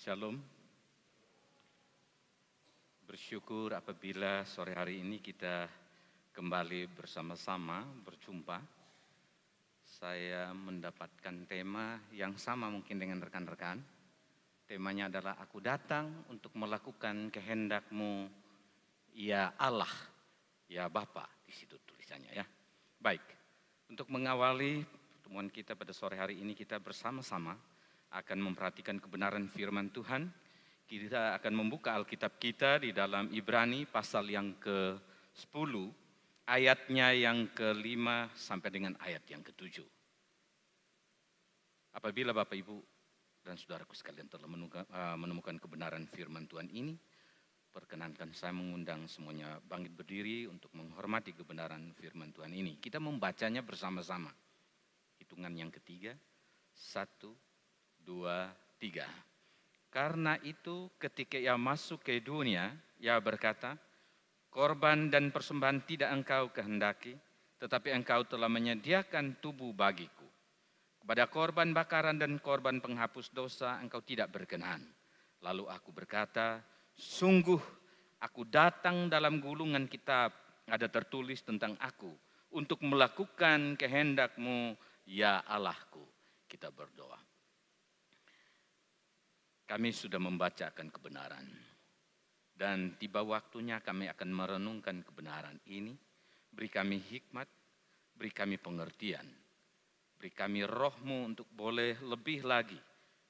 Shalom. Bersyukur apabila sore hari ini kita kembali bersama-sama berjumpa. Saya mendapatkan tema yang sama mungkin dengan rekan-rekan. Temanya adalah aku datang untuk melakukan kehendak-Mu ya Allah, ya Bapa. Di situ tulisannya ya. Baik, untuk mengawali pertemuan kita pada sore hari ini kita bersama-sama akan memperhatikan kebenaran firman Tuhan. Kita akan membuka Alkitab kita di dalam Ibrani pasal yang ke-10, ayatnya yang ke-5 sampai dengan ayat yang ke-7. Apabila Bapak Ibu dan saudaraku sekalian telah menemukan kebenaran firman Tuhan ini, perkenankan saya mengundang semuanya bangkit berdiri untuk menghormati kebenaran firman Tuhan ini. Kita membacanya bersama-sama. Hitungan yang ketiga, 1, 2, 3. Karena itu ketika ia masuk ke dunia, ia berkata, korban dan persembahan tidak engkau kehendaki, tetapi engkau telah menyediakan tubuh bagiku. Kepada korban bakaran dan korban penghapus dosa engkau tidak berkenan. Lalu aku berkata, sungguh aku datang dalam gulungan kitab, ada tertulis tentang aku, untuk melakukan kehendak-Mu ya Allahku. Kita berdoa. Kami sudah membacakan kebenaran dan tiba waktunya kami akan merenungkan kebenaran ini. Beri kami hikmat, beri kami pengertian, beri kami roh-Mu untuk boleh lebih lagi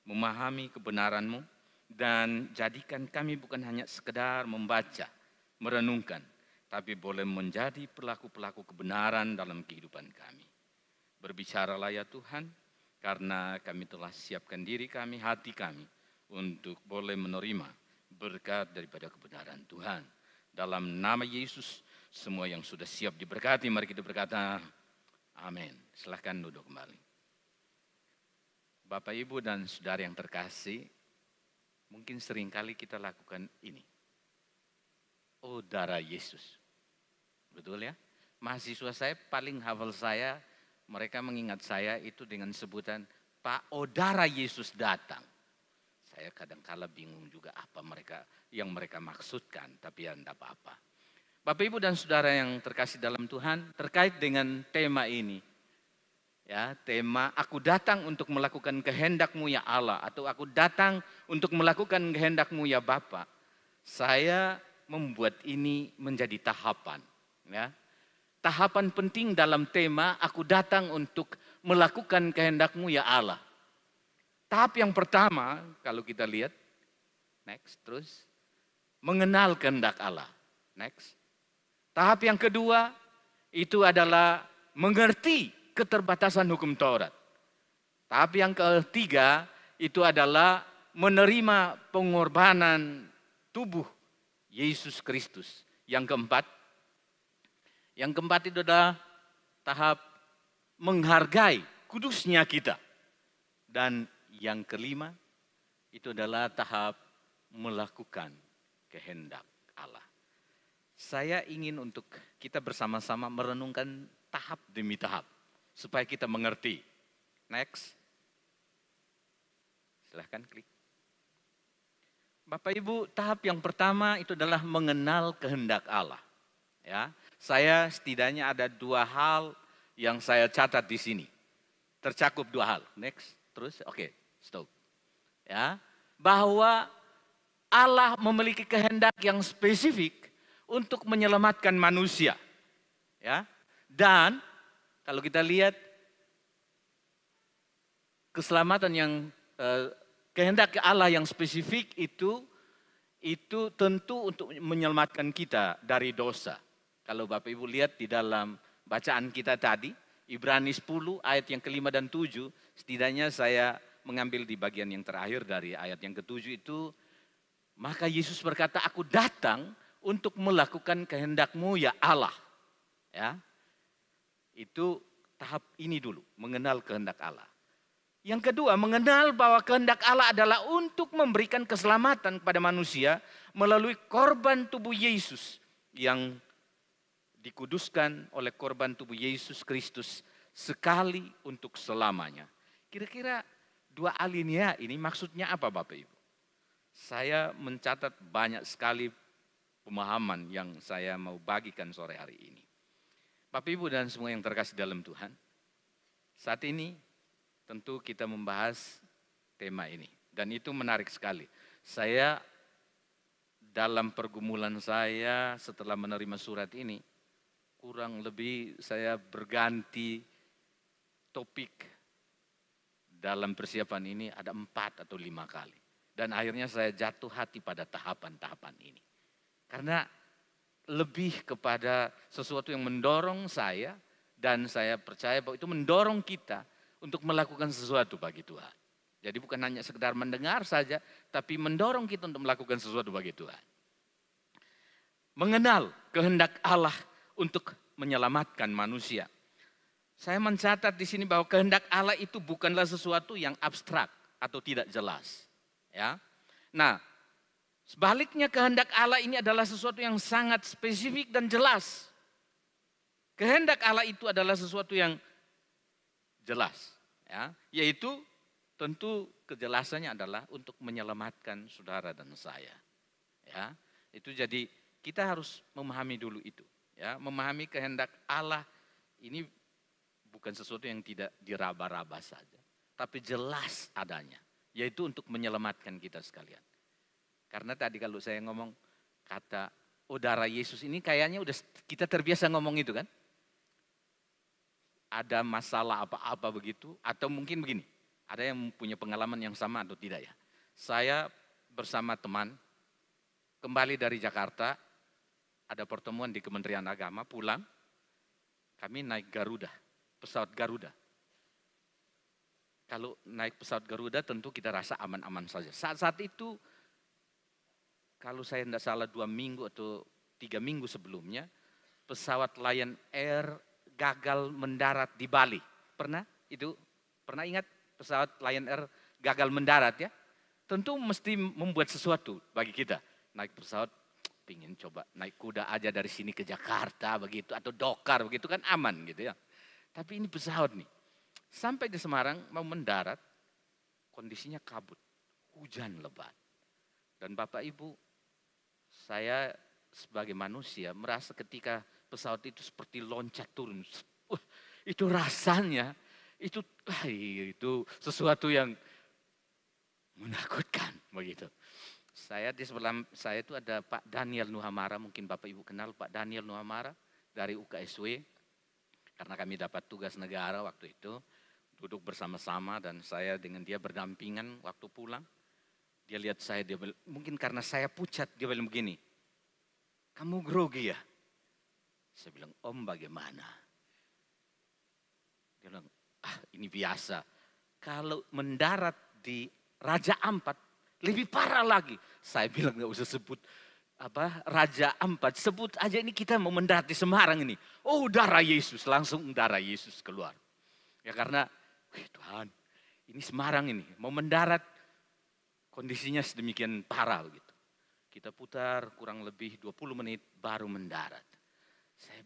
memahami kebenaran-Mu dan jadikan kami bukan hanya sekedar membaca, merenungkan, tapi boleh menjadi pelaku-pelaku kebenaran dalam kehidupan kami. Berbicaralah ya Tuhan, karena kami telah siapkan diri kami, hati kami, untuk boleh menerima berkat daripada kebenaran Tuhan. Dalam nama Yesus, semua yang sudah siap diberkati, mari kita berkata, amin. Silahkan duduk kembali. Bapak, Ibu, dan saudara yang terkasih, mungkin seringkali kita lakukan ini. Oh darah Yesus. Betul ya? Mahasiswa saya paling hafal saya, mereka mengingat saya itu dengan sebutan, Pak, oh darah Yesus datang. Saya kadang-kala bingung juga apa yang mereka maksudkan, tapi ya enggak apa-apa. Bapak, Ibu, dan saudara yang terkasih dalam Tuhan, terkait dengan tema ini, ya, tema aku datang untuk melakukan kehendak-Mu ya Allah, atau aku datang untuk melakukan kehendak-Mu ya Bapa. Saya membuat ini menjadi tahapan, ya. Tahapan penting dalam tema aku datang untuk melakukan kehendak-Mu ya Allah. Tahap yang pertama, kalau kita lihat, next, terus, mengenal kehendak Allah, next. Tahap yang kedua, itu adalah mengerti keterbatasan hukum Taurat. Tahap yang ketiga, itu adalah menerima pengorbanan tubuh Yesus Kristus. Yang keempat itu adalah tahap menghargai kudusnya kita. Dan yang kelima, itu adalah tahap melakukan kehendak Allah. Saya ingin untuk kita bersama-sama merenungkan tahap demi tahap, supaya kita mengerti. Next. Silahkan klik. Bapak Ibu, tahap yang pertama itu adalah mengenal kehendak Allah. Ya, saya setidaknya ada 2 hal yang saya catat di sini. Tercakup 2 hal. Next, terus, oke. Stop. Ya, bahwa Allah memiliki kehendak yang spesifik untuk menyelamatkan manusia. Ya. Dan kalau kita lihat keselamatan yang kehendak Allah yang spesifik itu tentu untuk menyelamatkan kita dari dosa. Kalau Bapak Ibu lihat di dalam bacaan kita tadi, Ibrani 10 ayat yang ke-5 dan 7, setidaknya saya mengambil di bagian yang terakhir dari ayat yang ke-7 itu, maka Yesus berkata, aku datang untuk melakukan kehendak-Mu ya Allah. Ya, itu tahap ini dulu, mengenal kehendak Allah. Yang kedua, mengenal bahwa kehendak Allah adalah untuk memberikan keselamatan kepada manusia melalui korban tubuh Yesus yang dikuduskan oleh korban tubuh Yesus Kristus sekali untuk selamanya. Kira-kira 2 alinea ini maksudnya apa Bapak Ibu? Saya mencatat banyak sekali pemahaman yang saya mau bagikan sore hari ini. Bapak Ibu dan semua yang terkasih dalam Tuhan, saat ini tentu kita membahas tema ini. Dan itu menarik sekali. Saya dalam pergumulan saya setelah menerima surat ini, kurang lebih saya berganti topik dalam persiapan ini ada 4 atau 5 kali. Dan akhirnya saya jatuh hati pada tahapan-tahapan ini. Karena lebih kepada sesuatu yang mendorong saya dan saya percaya bahwa itu mendorong kita untuk melakukan sesuatu bagi Tuhan. Jadi bukan hanya sekedar mendengar saja, tapi mendorong kita untuk melakukan sesuatu bagi Tuhan. Mengenal kehendak Allah untuk menyelamatkan manusia. Saya mencatat di sini bahwa kehendak Allah itu bukanlah sesuatu yang abstrak atau tidak jelas. Ya. Nah, sebaliknya kehendak Allah ini adalah sesuatu yang sangat spesifik dan jelas. Kehendak Allah itu adalah sesuatu yang jelas. Ya, yaitu tentu kejelasannya adalah untuk menyelamatkan saudara dan saya. Ya, itu jadi kita harus memahami dulu itu. Ya, memahami kehendak Allah ini bukan sesuatu yang tidak diraba-raba saja. Tapi jelas adanya. Yaitu untuk menyelamatkan kita sekalian. Karena tadi kalau saya ngomong kata, oh darah Yesus ini kayaknya udah kita terbiasa ngomong itu kan. Ada masalah apa-apa begitu, atau mungkin begini. Ada yang punya pengalaman yang sama atau tidak ya. Saya bersama teman kembali dari Jakarta, ada pertemuan di Kementerian Agama, pulang, kami naik Garuda, pesawat Garuda. Kalau naik pesawat Garuda tentu kita rasa aman-aman saja. Saat itu, kalau saya tidak salah 2 minggu atau 3 minggu sebelumnya, pesawat Lion Air gagal mendarat di Bali. Pernah itu? Pernah ingat pesawat Lion Air gagal mendarat ya? Tentu mesti membuat sesuatu bagi kita. Naik pesawat, pingin coba naik kuda aja dari sini ke Jakarta begitu. Atau dokar begitu kan aman gitu ya. Tapi ini pesawat nih. Sampai di Semarang mau mendarat, kondisinya kabut, hujan lebat. Dan Bapak Ibu, saya sebagai manusia merasa ketika pesawat itu seperti loncat turun. Itu rasanya, itu sesuatu yang menakutkan begitu. Saya di sebelah saya itu ada Pak Daniel Nuhamara, mungkin Bapak Ibu kenal Pak Daniel Nuhamara dari UKSW. Karena kami dapat tugas negara waktu itu, duduk bersama-sama dan saya dengan dia berdampingan waktu pulang. Dia lihat saya, dia bilang, mungkin karena saya pucat, dia bilang begini, kamu grogi ya? Saya bilang, Om bagaimana? Dia bilang, ini biasa. Kalau mendarat di Raja Ampat, lebih parah lagi. Saya bilang gak usah sebut Raja Ampat, sebut aja ini kita mau mendarat di Semarang ini. Oh darah Yesus, langsung darah Yesus keluar. Ya karena, Tuhan ini Semarang ini, mau mendarat kondisinya sedemikian parah gitu. Kita putar kurang lebih 20 menit baru mendarat. Saya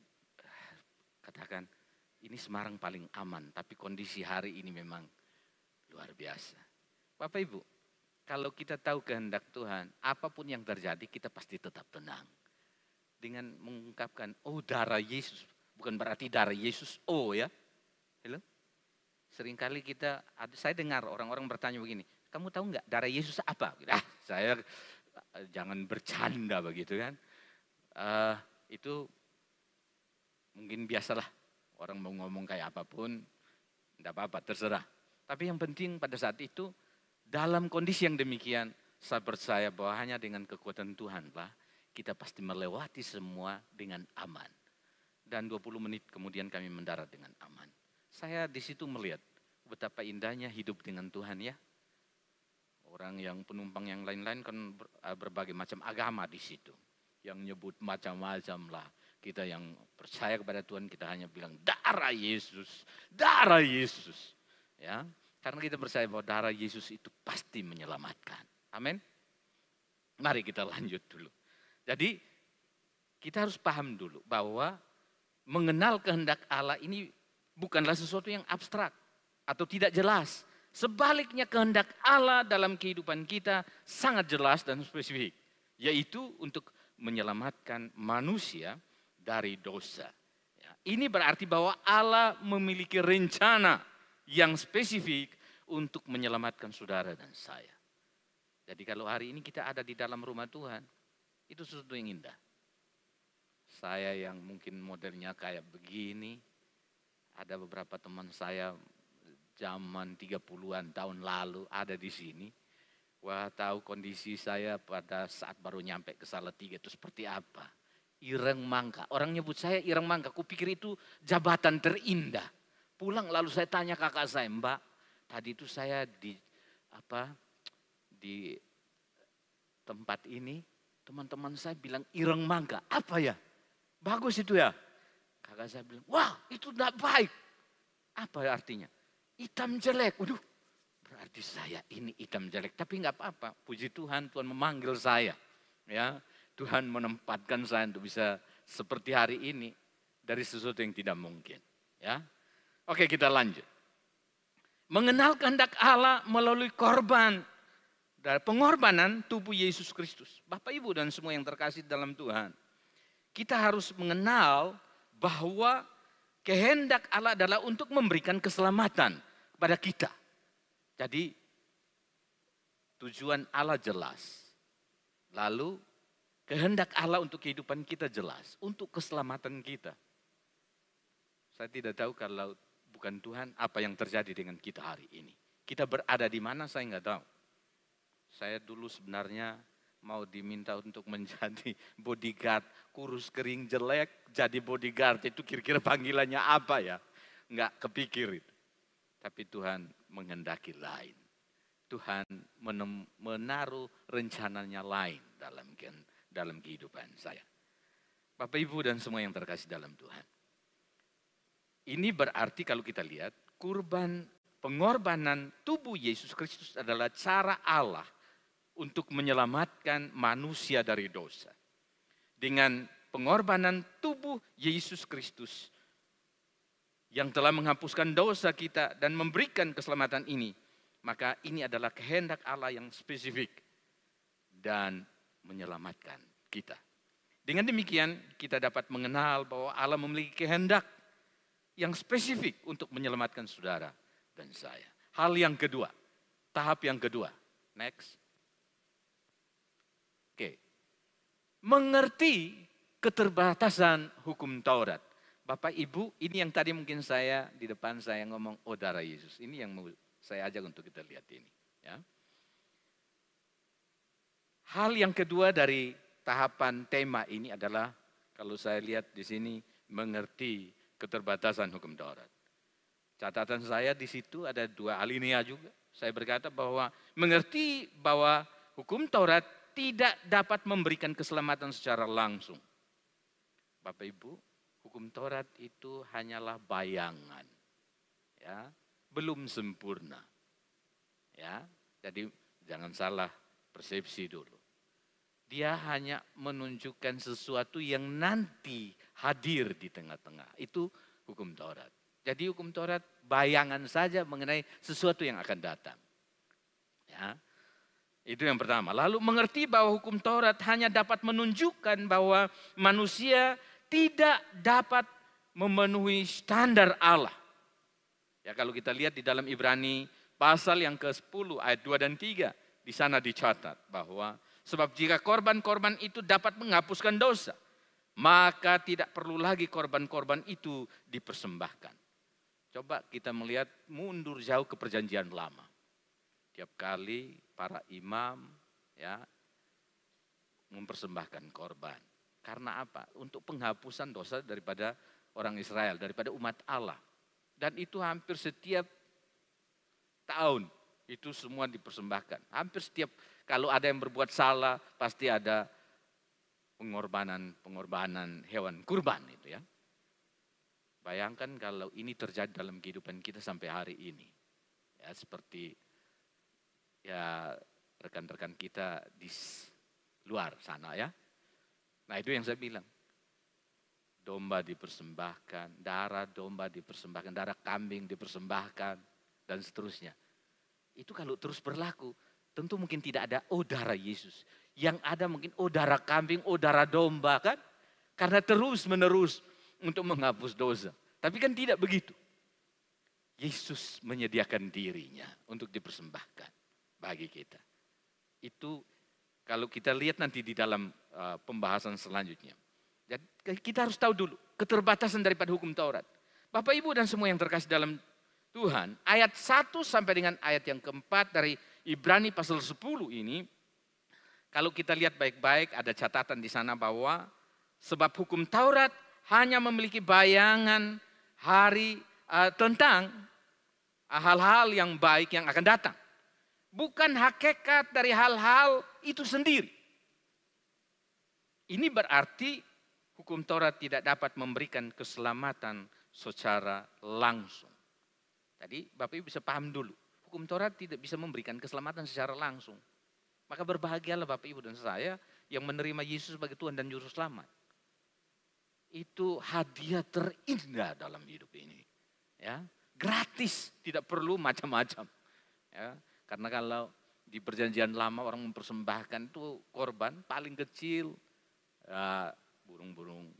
katakan, ini Semarang paling aman, tapi kondisi hari ini memang luar biasa. Bapak Ibu, kalau kita tahu kehendak Tuhan, apapun yang terjadi kita pasti tetap tenang. Dengan mengungkapkan, oh darah Yesus, bukan berarti darah Yesus, oh ya. Halo? Seringkali saya dengar orang-orang bertanya begini, kamu tahu nggak darah Yesus apa? Saya jangan bercanda begitu kan. Itu mungkin biasalah, orang mau ngomong kayak apapun, enggak apa-apa, terserah. Tapi yang penting pada saat itu, dalam kondisi yang demikian, saya percaya bahwa hanya dengan kekuatan Tuhan, Pak, kita pasti melewati semua dengan aman. Dan 20 menit kemudian kami mendarat dengan aman. Saya di situ melihat betapa indahnya hidup dengan Tuhan ya. Orang yang penumpang yang lain-lain kan berbagai macam agama di situ. Yang nyebut macam-macam lah. Kita yang percaya kepada Tuhan kita hanya bilang darah Yesus, darah Yesus. Ya, karena kita percaya bahwa darah Yesus itu pasti menyelamatkan. Amin. Mari kita lanjut dulu. Jadi kita harus paham dulu bahwa mengenal kehendak Allah ini bukanlah sesuatu yang abstrak atau tidak jelas. Sebaliknya kehendak Allah dalam kehidupan kita sangat jelas dan spesifik. Yaitu untuk menyelamatkan manusia dari dosa. Ya, ini berarti bahwa Allah memiliki rencana yang spesifik untuk menyelamatkan saudara dan saya. Jadi kalau hari ini kita ada di dalam rumah Tuhan, itu sesuatu yang indah. Saya yang mungkin modelnya kayak begini, ada beberapa teman saya zaman 30-an tahun lalu ada di sini. Wah, tahu kondisi saya pada saat baru nyampe ke Salatiga itu seperti apa. Ireng Mangka, orang nyebut saya Ireng Mangka, kupikir itu jabatan terindah. Pulang lalu saya tanya kakak saya, Mbak, tadi itu saya di tempat ini, teman-teman saya bilang Ireng Mangka, apa ya? Bagus itu ya. Kakak saya bilang, wah itu tidak baik. Apa artinya? Hitam jelek. Waduh, berarti saya ini hitam jelek. Tapi nggak apa-apa. Puji Tuhan, Tuhan memanggil saya. Ya, Tuhan menempatkan saya untuk bisa seperti hari ini dari sesuatu yang tidak mungkin. Ya, oke kita lanjut. Mengenal kehendak Allah melalui korban dari pengorbanan tubuh Yesus Kristus. Bapak Ibu dan semua yang terkasih dalam Tuhan, kita harus mengenal bahwa kehendak Allah adalah untuk memberikan keselamatan kepada kita. Jadi tujuan Allah jelas. Lalu kehendak Allah untuk kehidupan kita jelas. Untuk keselamatan kita. Saya tidak tahu kalau bukan Tuhan apa yang terjadi dengan kita hari ini. Kita berada di mana saya nggak tahu. Saya dulu sebenarnya mau diminta untuk menjadi bodyguard, kurus kering jelek, jadi bodyguard itu kira-kira panggilannya apa ya? Enggak kepikir itu. Tapi Tuhan menghendaki lain. Tuhan menaruh rencananya lain dalam kehidupan saya. Bapak Ibu dan semua yang terkasih dalam Tuhan. Ini berarti kalau kita lihat pengorbanan tubuh Yesus Kristus adalah cara Allah untuk menyelamatkan manusia dari dosa. Dengan pengorbanan tubuh Yesus Kristus yang telah menghapuskan dosa kita dan memberikan keselamatan ini, maka ini adalah kehendak Allah yang spesifik dan menyelamatkan kita. Dengan demikian kita dapat mengenal bahwa Allah memiliki kehendak yang spesifik untuk menyelamatkan saudara dan saya. Hal yang kedua, tahap yang kedua. Next. Oke. Mengerti keterbatasan hukum Taurat. Bapak Ibu, ini yang tadi mungkin saya di depan saya ngomong, oh darah Yesus. Ini yang mau saya ajak untuk kita lihat ini. Ya. Hal yang kedua dari tahapan tema ini adalah, kalau saya lihat di sini, mengerti keterbatasan hukum Taurat. Catatan saya di situ ada 2 alinea juga. Saya berkata bahwa mengerti bahwa hukum Taurat tidak dapat memberikan keselamatan secara langsung. Bapak Ibu, hukum Taurat itu hanyalah bayangan. Ya, belum sempurna. Ya, jadi jangan salah persepsi dulu. Dia hanya menunjukkan sesuatu yang nanti hadir di tengah-tengah. Itu hukum Taurat. Jadi hukum Taurat bayangan saja mengenai sesuatu yang akan datang. Ya. Itu yang pertama. Lalu mengerti bahwa hukum Taurat hanya dapat menunjukkan bahwa manusia tidak dapat memenuhi standar Allah. Ya, kalau kita lihat di dalam Ibrani pasal yang ke-10 ayat 2 dan 3. Di sana dicatat bahwa sebab jika korban-korban itu dapat menghapuskan dosa, maka tidak perlu lagi korban-korban itu dipersembahkan. Coba kita melihat mundur jauh ke perjanjian lama. Tiap kali para imam ya mempersembahkan korban. Karena apa? Untuk penghapusan dosa daripada orang Israel, daripada umat Allah. Dan itu hampir setiap tahun itu semua dipersembahkan. Hampir setiap kalau ada yang berbuat salah pasti ada pengorbanan hewan kurban itu ya. Bayangkan kalau ini terjadi dalam kehidupan kita sampai hari ini. Ya seperti ya rekan-rekan kita di luar sana ya. Nah itu yang saya bilang. Domba dipersembahkan, darah domba dipersembahkan, darah kambing dipersembahkan dan seterusnya. Itu kalau terus berlaku, tentu mungkin tidak ada darah Yesus. Yang ada mungkin darah kambing, darah domba kan. Karena terus menerus untuk menghapus dosa. Tapi kan tidak begitu. Yesus menyediakan dirinya untuk dipersembahkan bagi kita. Itu kalau kita lihat nanti di dalam pembahasan selanjutnya. Jadi kita harus tahu dulu keterbatasan daripada hukum Taurat. Bapak Ibu dan semua yang terkasih dalam Tuhan, ayat 1 sampai dengan ayat yang keempat dari Ibrani pasal 10 ini, kalau kita lihat baik-baik ada catatan di sana bahwa sebab hukum Taurat hanya memiliki bayangan tentang hal-hal yang baik yang akan datang. Bukan hakikat dari hal-hal itu sendiri. Ini berarti hukum Taurat tidak dapat memberikan keselamatan secara langsung. Tadi Bapak Ibu bisa paham dulu. Hukum Taurat tidak bisa memberikan keselamatan secara langsung. Maka berbahagialah Bapak Ibu dan saya yang menerima Yesus sebagai Tuhan dan Juru Selamat. Itu hadiah terindah dalam hidup ini. Ya, gratis, tidak perlu macam-macam. Ya, karena kalau di perjanjian lama orang mempersembahkan itu korban paling kecil, burung-burung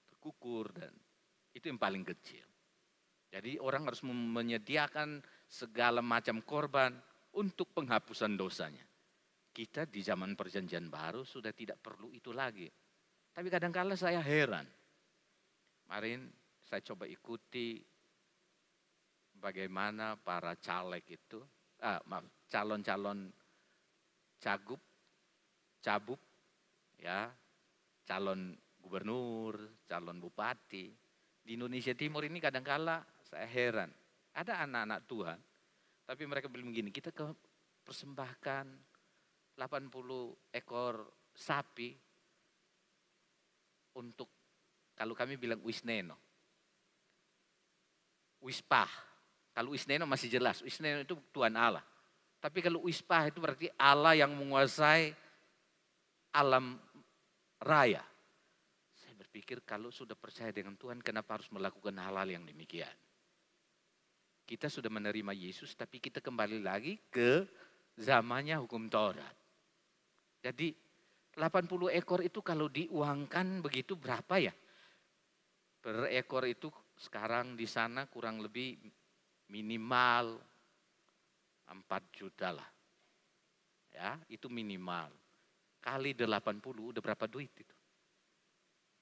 terkukur dan itu yang paling kecil. Jadi orang harus menyediakan segala macam korban untuk penghapusan dosanya. Kita di zaman perjanjian baru sudah tidak perlu itu lagi. Tapi kadang-kala saya heran. Kemarin saya coba ikuti bagaimana para caleg itu, calon-calon cabub, ya, calon gubernur, calon bupati. Di Indonesia Timur ini kadang-kala saya heran. Ada anak-anak Tuhan, tapi mereka bilang begini, kita persembahkan 80 ekor sapi untuk, kalau kami bilang wisneno. Wispah. Kalau wisneno masih jelas, wisneno itu Tuhan Allah. Tapi kalau wispah itu berarti Allah yang menguasai alam raya. Saya berpikir kalau sudah percaya dengan Tuhan, kenapa harus melakukan hal-hal yang demikian? Kita sudah menerima Yesus, tapi kita kembali lagi ke zamannya hukum Taurat. Jadi 80 ekor itu kalau diuangkan begitu berapa ya? Per ekor itu sekarang di sana kurang lebih minimal 4 juta lah. Ya, itu minimal. Kali 80 udah berapa duit itu?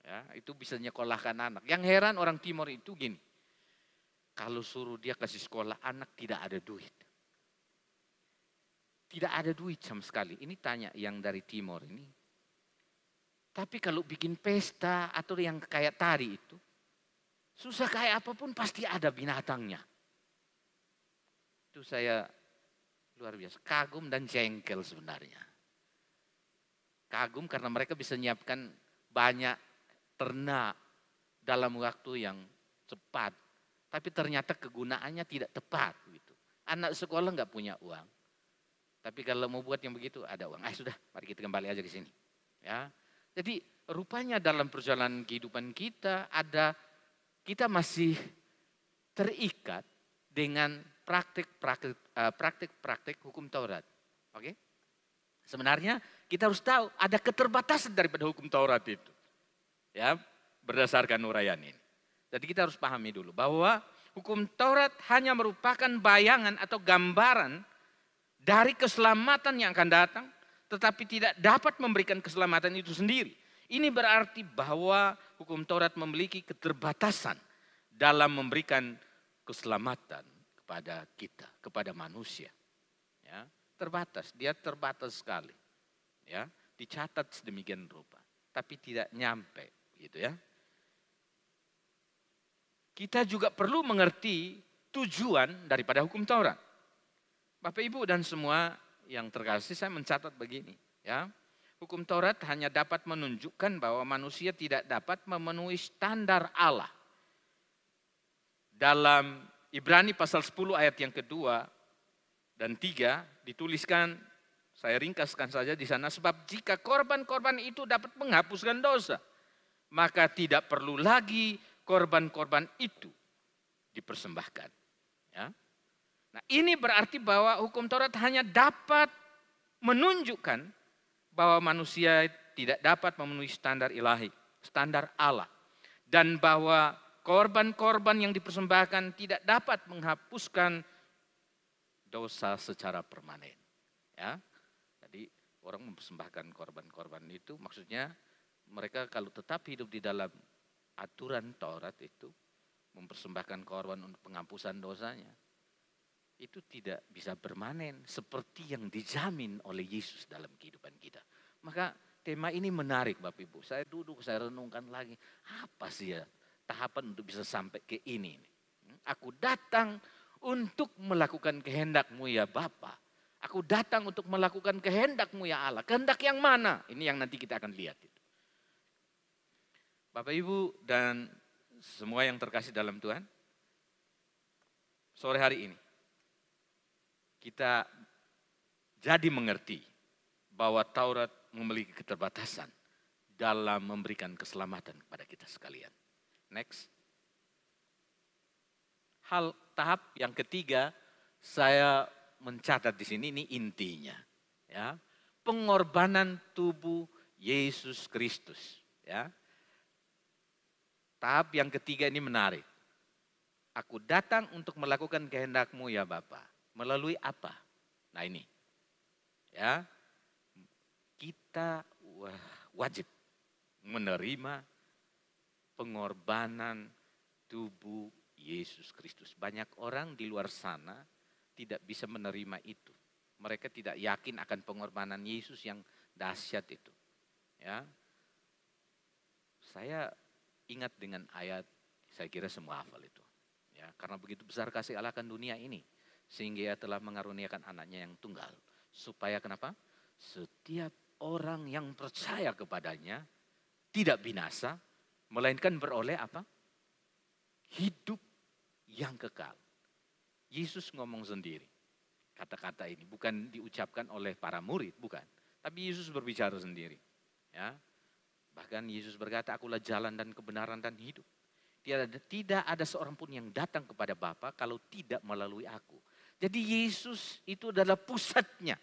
Ya, itu bisa nyekolahkan anak. Yang heran orang Timur itu gini. Kalau suruh dia kasih sekolah anak tidak ada duit. Tidak ada duit sama sekali. Ini tanya yang dari Timur ini. Tapi kalau bikin pesta atau yang kayak tadi itu. Susah kayak apapun pasti ada binatangnya. Itu saya luar biasa. Kagum dan jengkel sebenarnya. Kagum karena mereka bisa menyiapkan banyak ternak dalam waktu yang cepat. Tapi ternyata kegunaannya tidak tepat. Gitu. Anak sekolah nggak punya uang. Tapi kalau mau buat yang begitu ada uang. Sudah, mari kita kembali aja ke sini. Ya. Jadi rupanya dalam perjalanan kehidupan kita masih terikat dengan praktik hukum Taurat. Oke? Sebenarnya kita harus tahu ada keterbatasan daripada hukum Taurat itu. Ya, berdasarkan uraian ini. Jadi kita harus pahami dulu bahwa hukum Taurat hanya merupakan bayangan atau gambaran dari keselamatan yang akan datang, tetapi tidak dapat memberikan keselamatan itu sendiri. Ini berarti bahwa hukum Taurat memiliki keterbatasan dalam memberikan keselamatan kepada kita, kepada manusia. Ya, dia terbatas sekali. Ya, dicatat sedemikian rupa, tapi tidak nyampe, gitu ya. Kita juga perlu mengerti tujuan daripada hukum Taurat. Bapak Ibu dan semua yang terkasih, saya mencatat begini, ya. Hukum Taurat hanya dapat menunjukkan bahwa manusia tidak dapat memenuhi standar Allah. Dalam Ibrani pasal 10 ayat yang kedua dan 3 dituliskan, saya ringkaskan saja di sana, sebab jika korban-korban itu dapat menghapuskan dosa, maka tidak perlu lagi korban-korban itu dipersembahkan. Ya. Nah, ini berarti bahwa hukum Taurat hanya dapat menunjukkan bahwa manusia tidak dapat memenuhi standar ilahi, standar Allah. Dan bahwa korban-korban yang dipersembahkan tidak dapat menghapuskan dosa secara permanen. Ya, jadi orang mempersembahkan korban-korban itu maksudnya mereka kalau tetap hidup di dalam aturan Taurat itu mempersembahkan korban untuk penghapusan dosanya, itu tidak bisa permanen seperti yang dijamin oleh Yesus dalam kehidupan kita. Maka tema ini menarik Bapak Ibu. Saya duduk, saya renungkan lagi. Apa sih ya tahapan untuk bisa sampai ke ini? Aku datang untuk melakukan kehendak-Mu ya Bapa. Aku datang untuk melakukan kehendak-Mu ya Allah. Kehendak yang mana? Ini yang nanti kita akan lihat. Bapak Ibu dan semua yang terkasih dalam Tuhan. Sore hari ini kita jadi mengerti bahwa Taurat memiliki keterbatasan dalam memberikan keselamatan kepada kita sekalian. Next. Tahap yang ketiga saya mencatat di sini, ini intinya. Ya, pengorbanan tubuh Yesus Kristus. Ya. Tahap yang ketiga ini menarik. Aku datang untuk melakukan kehendak-Mu ya Bapa. Melalui apa? Nah ini. Ya. Kita wajib menerima pengorbanan tubuh Yesus Kristus. Banyak orang di luar sana tidak bisa menerima itu. Mereka tidak yakin akan pengorbanan Yesus yang dahsyat itu. Ya. Saya ingat dengan ayat, saya kira semua hafal itu. Ya, karena begitu besar kasih Allah akan dunia ini, sehingga Ia telah mengaruniakan anaknya yang tunggal. Supaya kenapa? Setiap orang yang percaya kepadanya tidak binasa, melainkan beroleh apa? Hidup yang kekal. Yesus ngomong sendiri. Kata-kata ini bukan diucapkan oleh para murid, bukan. Tapi Yesus berbicara sendiri. Ya. Bahkan Yesus berkata, akulah jalan dan kebenaran dan hidup. Tidak ada seorang pun yang datang kepada Bapa kalau tidak melalui aku. Jadi Yesus itu adalah pusatnya.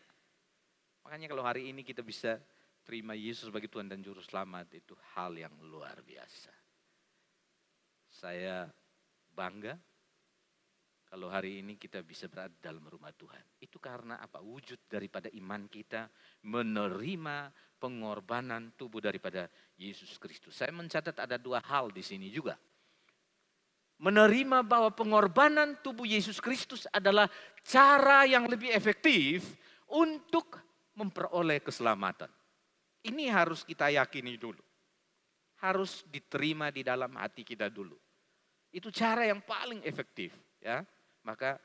Makanya kalau hari ini kita bisa terima Yesus sebagai Tuhan dan Juru Selamat, itu hal yang luar biasa. Saya bangga kalau hari ini kita bisa berada dalam rumah Tuhan. Itu karena apa? Wujud daripada iman kita menerima pengorbanan tubuh daripada Yesus Kristus. Saya mencatat ada dua hal di sini juga. Menerima bahwa pengorbanan tubuh Yesus Kristus adalah cara yang lebih efektif untuk memperoleh keselamatan. Ini harus kita yakini dulu. Harus diterima di dalam hati kita dulu. Itu cara yang paling efektif, ya. Maka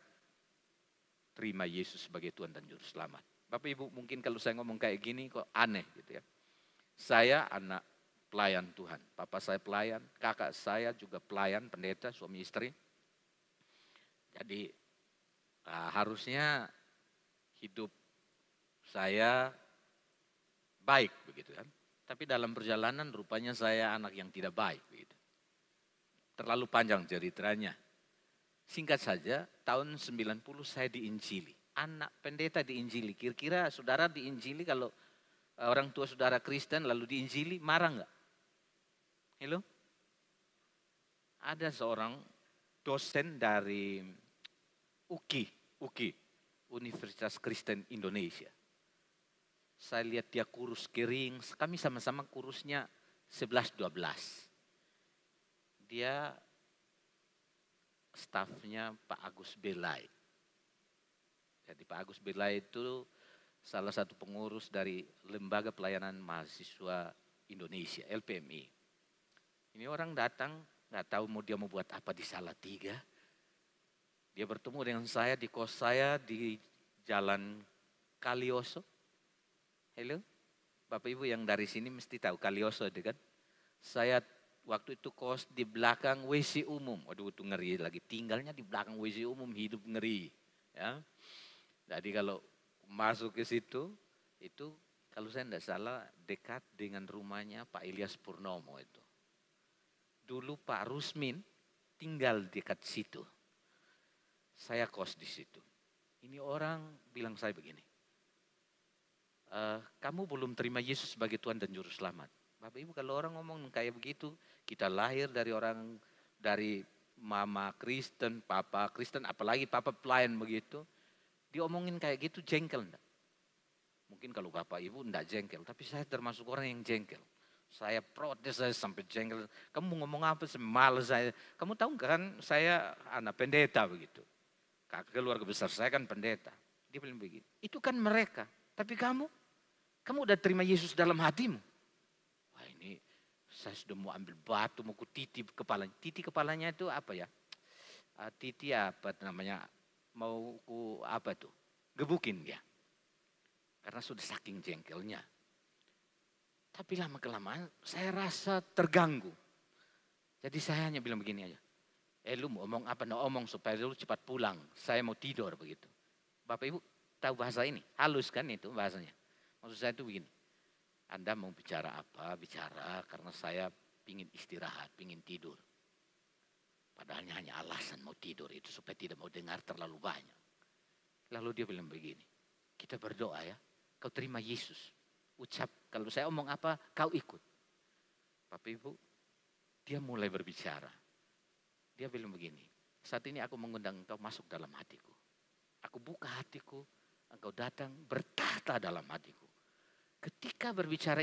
terima Yesus sebagai Tuhan dan Juru Selamat. Bapak Ibu mungkin kalau saya ngomong kayak gini kok aneh gitu ya. Saya anak pelayan Tuhan. Papa saya pelayan, kakak saya juga pelayan, pendeta, suami istri. Jadi harusnya hidup saya baik begitu kan. Tapi dalam perjalanan rupanya saya anak yang tidak baik begitu. Terlalu panjang ceritanya. Singkat saja, tahun 90 saya diinjili. Anak pendeta diinjili. Kira-kira saudara diinjili kalau orang tua saudara Kristen lalu diinjili, marah enggak? Halo? Ada seorang dosen dari UKI, Universitas Kristen Indonesia. Saya lihat dia kurus kering, kami sama-sama kurusnya 11-12. Dia stafnya Pak Agus Belai. Jadi Pak Agus Belai itu salah satu pengurus dari Lembaga Pelayanan Mahasiswa Indonesia, LPMI. Ini orang datang, nggak tahu dia mau buat apa di Salatiga. Dia bertemu dengan saya di kos saya di Jalan Kalioso. Halo, Bapak Ibu yang dari sini mesti tahu Kalioso itu kan. Saya waktu itu kos di belakang WC umum. Waduh itu ngeri lagi. Tinggalnya di belakang WC umum, hidup ngeri. Ya. Jadi kalau masuk ke situ, itu kalau saya tidak salah dekat dengan rumahnya Pak Ilyas Purnomo itu. Dulu Pak Rusmin tinggal dekat situ. Saya kos di situ. Ini orang bilang saya begini, kamu belum terima Yesus sebagai Tuhan dan Juru Selamat. Bapak Ibu, kalau orang ngomong kayak begitu, kita lahir dari mama Kristen, papa Kristen, apalagi papa pelayan begitu, diomongin kayak gitu jengkel enggak? Mungkin kalau Bapak Ibu enggak jengkel, tapi saya termasuk orang yang jengkel. Saya protes, saya sampai jengkel. Kamu mau ngomong apa sih? Males saya. Kamu tahu kan saya anak pendeta begitu. Keluarga besar saya kan pendeta. Dia bilang begini, itu kan mereka. Tapi kamu udah terima Yesus dalam hatimu. Wah, ini saya sudah mau ambil batu, mau ku titi kepalanya. Titi kepalanya itu apa ya? Titi apa namanya? Mau ku apa tuh? Gebukin dia. Karena sudah saking jengkelnya. Tapi lama-kelamaan saya rasa terganggu. Jadi saya hanya bilang begini aja. Lu mau omong apa? Nah, omong supaya lu cepat pulang. Saya mau tidur begitu. Bapak Ibu tahu bahasa ini? Halus kan itu bahasanya. Maksud saya itu begini. Anda mau bicara apa? Bicara karena saya pingin istirahat, pingin tidur. Padahal hanya alasan mau tidur itu supaya tidak mau dengar terlalu banyak. Lalu dia bilang begini. Kita berdoa ya. Kau terima Yesus. Ucap, kalau saya omong apa, kau ikut. Bapak Ibu, dia mulai berbicara. Dia bilang begini, saat ini aku mengundang engkau masuk dalam hatiku. Aku buka hatiku, engkau datang bertahta dalam hatiku. Ketika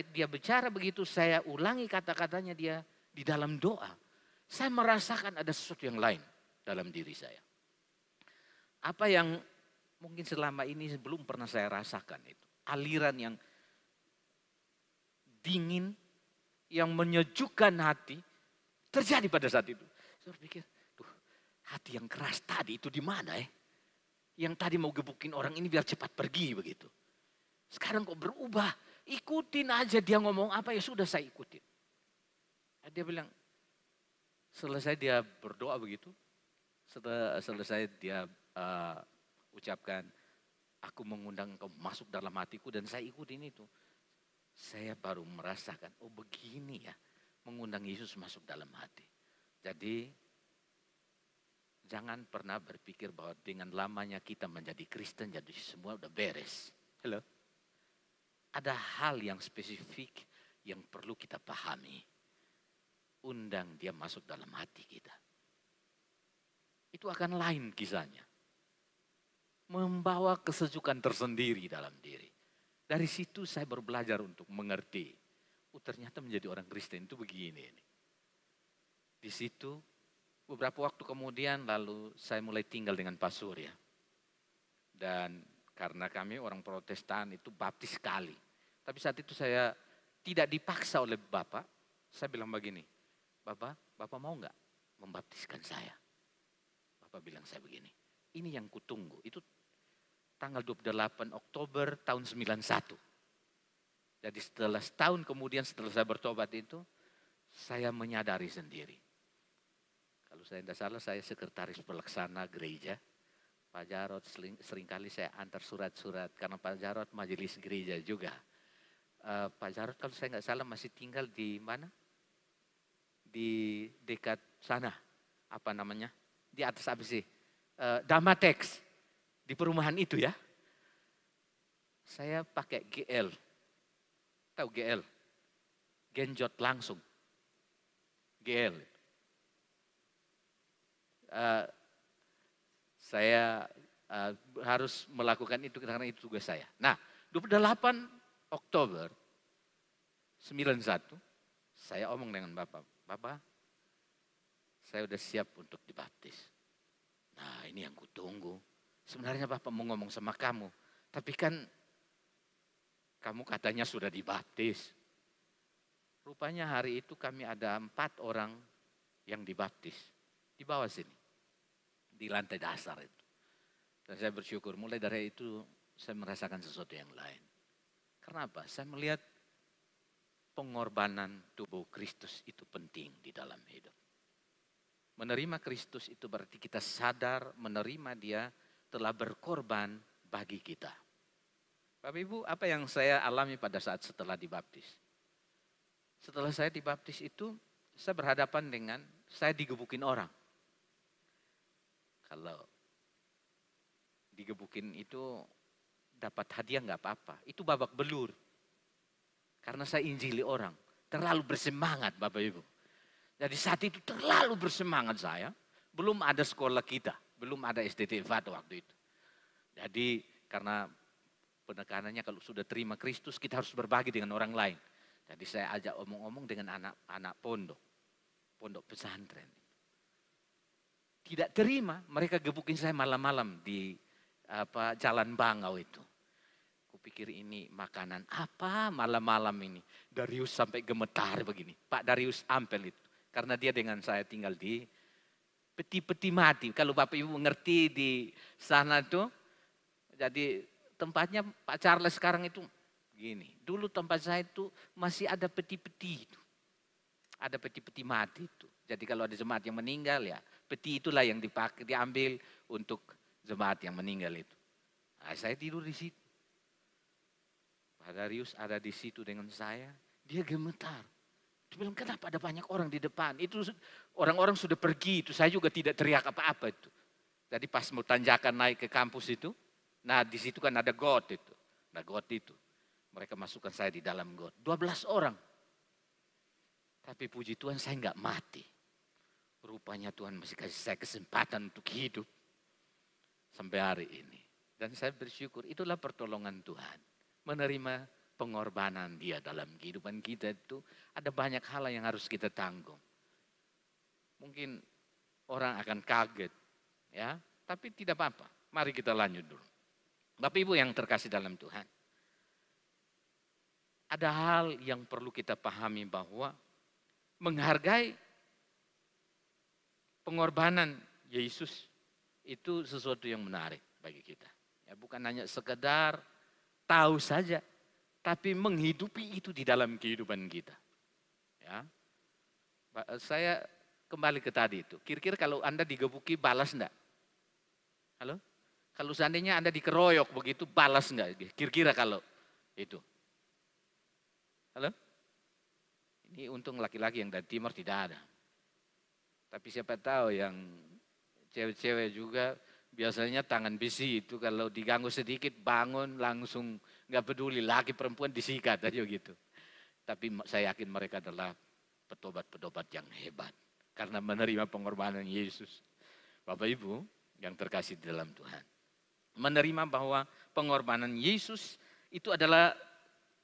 dia bicara begitu, saya ulangi kata-katanya dia di dalam doa. Saya merasakan ada sesuatu yang lain dalam diri saya. Apa yang mungkin selama ini belum pernah saya rasakan itu. Aliran yang dingin, yang menyejukkan hati, terjadi pada saat itu. Saya berpikir, hati yang keras tadi itu di mana ya? Yang tadi mau gebukin orang ini biar cepat pergi begitu. Sekarang kok berubah, ikutin aja dia ngomong apa ya sudah saya ikutin. Dia bilang, selesai dia berdoa begitu, selesai dia ucapkan, aku mengundang engkau masuk dalam hatiku dan saya ikutin itu. Saya baru merasakan, oh begini ya, mengundang Yesus masuk dalam hati. Jadi, jangan pernah berpikir bahwa dengan lamanya kita menjadi Kristen, jadi semua udah beres. Halo? Ada hal yang spesifik yang perlu kita pahami. Undang dia masuk dalam hati kita. Itu akan lain kisahnya. Membawa kesejukan tersendiri dalam diri. Dari situ saya baru belajar untuk mengerti. Ternyata menjadi orang Kristen itu begini. Di situ beberapa waktu kemudian lalu saya mulai tinggal dengan Pak Surya. Dan karena kami orang Protestan itu baptis sekali. Tapi saat itu saya tidak dipaksa oleh Bapak. Saya bilang begini, Bapak mau nggak membaptiskan saya? Bapak bilang saya begini, ini yang kutunggu. Itu tanggal 28 Oktober tahun 91. Jadi setelah setahun kemudian setelah saya bertobat itu, saya menyadari sendiri. Kalau saya tidak salah, saya sekretaris pelaksana gereja. Pak Jarod seringkali saya antar surat-surat, karena Pak Jarod majelis gereja juga. Pak Jarod kalau saya nggak salah masih tinggal di mana? Di dekat sana, apa namanya? Di atas apa sih? Damatex. Di perumahan itu ya, saya pakai GL. Tahu GL? Genjot langsung. GL. Saya harus melakukan itu karena itu tugas saya. Nah, 28 Oktober 91, saya omong dengan Bapak, saya udah siap untuk dibaptis. Nah, ini yang kutunggu. Sebenarnya Bapak mau ngomong sama kamu, tapi kan kamu katanya sudah dibaptis. Rupanya hari itu kami ada 4 orang yang dibaptis di bawah sini, di lantai dasar itu. Dan saya bersyukur mulai dari itu saya merasakan sesuatu yang lain. Karena apa? Saya melihat pengorbanan tubuh Kristus itu penting di dalam hidup. Menerima Kristus itu berarti kita sadar menerima dia telah berkorban bagi kita. Bapak Ibu, apa yang saya alami pada saat setelah dibaptis? Setelah saya dibaptis itu, saya berhadapan dengan, saya digebukin orang. Kalau digebukin itu dapat hadiah nggak apa-apa. Itu babak belur. Karena saya injili orang. Terlalu bersemangat Bapak Ibu. Jadi saat itu terlalu bersemangat saya. Belum ada sekolah kita. Belum ada SDT Fat waktu itu. Jadi karena penekanannya kalau sudah terima Kristus kita harus berbagi dengan orang lain. Jadi saya ajak omong-omong dengan anak-anak pondok pesantren. Tidak terima, mereka gebukin saya malam-malam di Jalan Bangau itu. Kupikir ini makanan apa malam-malam ini. Darius sampai gemetar begini. Pak Darius Ampel itu. Karena dia dengan saya tinggal di Peti Mati. Kalau Bapak Ibu mengerti di sana tuh. Jadi tempatnya Pak Charles sekarang itu gini. Dulu tempat saya itu masih ada peti-peti itu. Ada peti-peti mati itu. Jadi kalau ada jemaat yang meninggal ya peti itulah yang dipakai, diambil untuk jemaat yang meninggal itu. Nah, saya tidur di situ. Pak Darius ada di situ dengan saya. Dia gemetar. Dia bilang kenapa ada banyak orang di depan. Itu orang-orang sudah pergi itu. Saya juga tidak teriak apa-apa itu. Jadi pas mau tanjakan naik ke kampus itu. Nah di situ kan ada got itu. Nah got itu. Mereka masukkan saya di dalam got. 12 orang. Tapi puji Tuhan saya enggak mati. Rupanya Tuhan masih kasih saya kesempatan untuk hidup. Sampai hari ini. Dan saya bersyukur itulah pertolongan Tuhan. Menerima pengorbanan dia dalam kehidupan kita itu. Ada banyak hal yang harus kita tanggung. Mungkin orang akan kaget. Ya, tapi tidak apa-apa. Mari kita lanjut dulu. Bapak Ibu yang terkasih dalam Tuhan. Ada hal yang perlu kita pahami bahwa menghargai pengorbanan Yesus itu sesuatu yang menarik bagi kita. Ya, bukan hanya sekedar tahu saja, tapi menghidupi itu di dalam kehidupan kita. Ya, saya kembali ke tadi itu. Kira-kira kalau Anda digebuki balas enggak? Halo? Kalau seandainya Anda dikeroyok begitu balas enggak? Kira-kira kalau itu. Halo? Ini untung laki-laki yang dari timur tidak ada. Tapi siapa tahu yang cewek-cewek juga biasanya tangan besi itu kalau diganggu sedikit bangun langsung nggak peduli laki perempuan disikat aja gitu. Tapi saya yakin mereka adalah petobat-petobat yang hebat karena menerima pengorbanan Yesus. Bapak Ibu yang terkasih di dalam Tuhan. Menerima bahwa pengorbanan Yesus itu adalah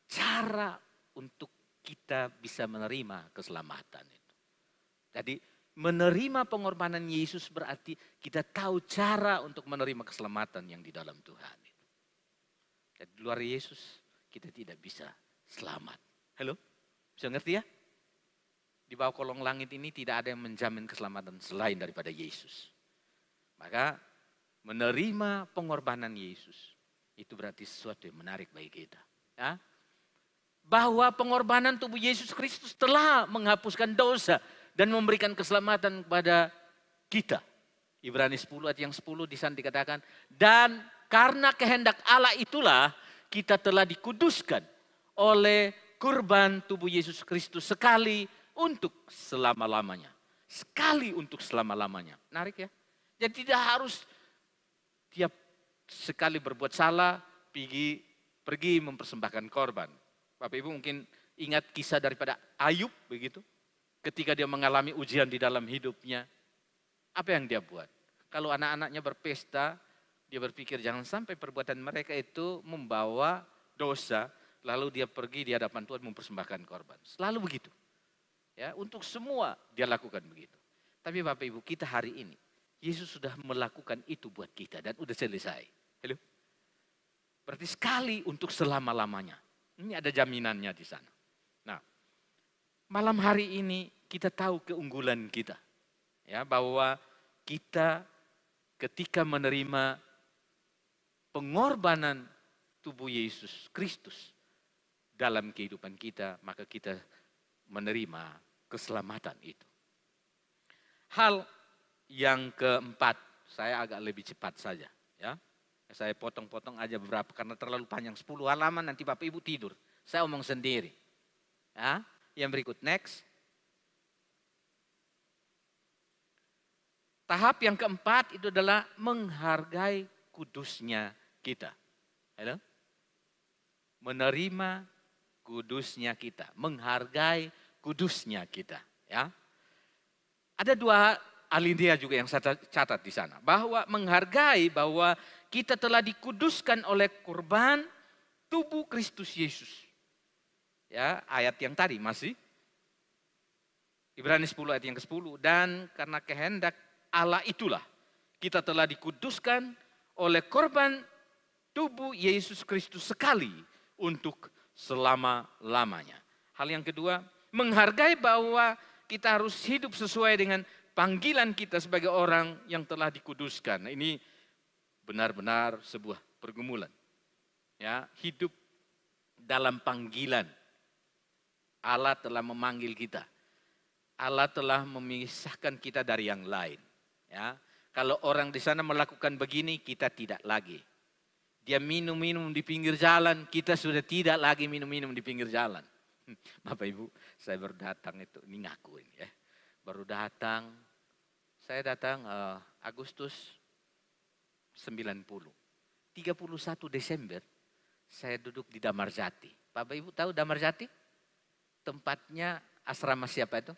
cara untuk kita bisa menerima keselamatan itu. Jadi menerima pengorbanan Yesus berarti kita tahu cara untuk menerima keselamatan yang di dalam Tuhan. Jadi di luar Yesus kita tidak bisa selamat. Halo? Bisa ngerti ya? Di bawah kolong langit ini tidak ada yang menjamin keselamatan selain daripada Yesus. Maka menerima pengorbanan Yesus itu berarti sesuatu yang menarik bagi kita. Ya? Bahwa pengorbanan tubuh Yesus Kristus telah menghapuskan dosa dan memberikan keselamatan kepada kita. Ibrani 10 ayat yang 10 di sana dikatakan, dan karena kehendak Allah itulah kita telah dikuduskan oleh kurban tubuh Yesus Kristus sekali untuk selama-lamanya. Sekali untuk selama-lamanya. Menarik ya. Jadi tidak harus tiap sekali berbuat salah pergi mempersembahkan korban. Bapak Ibu mungkin ingat kisah daripada Ayub begitu. Ketika dia mengalami ujian di dalam hidupnya. Apa yang dia buat? Kalau anak-anaknya berpesta, dia berpikir jangan sampai perbuatan mereka itu membawa dosa. Lalu dia pergi di hadapan Tuhan mempersembahkan korban. Selalu begitu. Ya, untuk semua dia lakukan begitu. Tapi Bapak Ibu kita hari ini. Yesus sudah melakukan itu buat kita dan sudah selesai. Halo? Berarti sekali untuk selama-lamanya. Ini ada jaminannya di sana. Nah, malam hari ini kita tahu keunggulan kita. Ya, bahwa kita ketika menerima pengorbanan tubuh Yesus Kristus dalam kehidupan kita, maka kita menerima keselamatan itu. Hal yang keempat, saya agak lebih cepat saja. Ya. Saya potong-potong aja beberapa karena terlalu panjang. 10 halaman nanti Bapak Ibu tidur. Saya omong sendiri. Ya. Yang berikut, next. Tahap yang keempat itu adalah menghargai kudusnya kita. Halo? Menerima kudusnya kita, menghargai kudusnya kita, ya. Ada dua alinea juga yang saya catat di sana, bahwa menghargai bahwa kita telah dikuduskan oleh kurban tubuh Kristus Yesus. Ya, ayat yang tadi masih Ibrani 10 ayat yang ke-10, dan karena kehendak Allah itulah kita telah dikuduskan oleh korban tubuh Yesus Kristus sekali untuk selama-lamanya. Hal yang kedua, menghargai bahwa kita harus hidup sesuai dengan panggilan kita sebagai orang yang telah dikuduskan. Nah, ini benar-benar sebuah pergumulan. Ya, hidup dalam panggilan. Allah telah memanggil kita. Allah telah memisahkan kita dari yang lain. Ya, kalau orang di sana melakukan begini, kita tidak lagi. Dia minum-minum di pinggir jalan, kita sudah tidak lagi minum-minum di pinggir jalan. Bapak Ibu, saya baru datang itu, ini ngaku ini ya. Baru datang, saya datang Agustus 90. 31 Desember, saya duduk di Damarjati. Bapak Ibu tahu Damarjati? Tempatnya asrama siapa itu?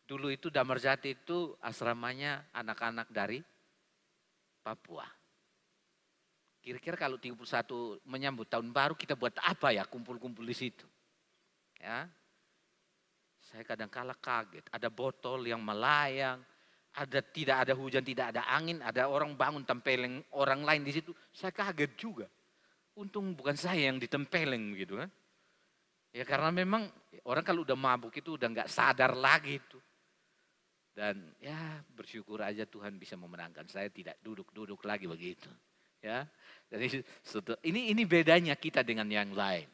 Dulu itu Damarjati itu asramanya anak-anak dari Papua. Kira-kira kalau 31 menyambut tahun baru kita buat apa ya, kumpul-kumpul di situ. Ya. Saya kadang-kala kaget, ada botol yang melayang, tidak ada hujan, tidak ada angin, ada orang bangun tempeleng orang lain di situ. Saya kaget juga. Untung bukan saya yang ditempeleng gitu kan. Ya karena memang orang kalau udah mabuk itu udah nggak sadar lagi itu. Dan ya bersyukur aja Tuhan bisa memenangkan saya, tidak duduk-duduk lagi begitu. Ya, jadi ini bedanya kita dengan yang lain.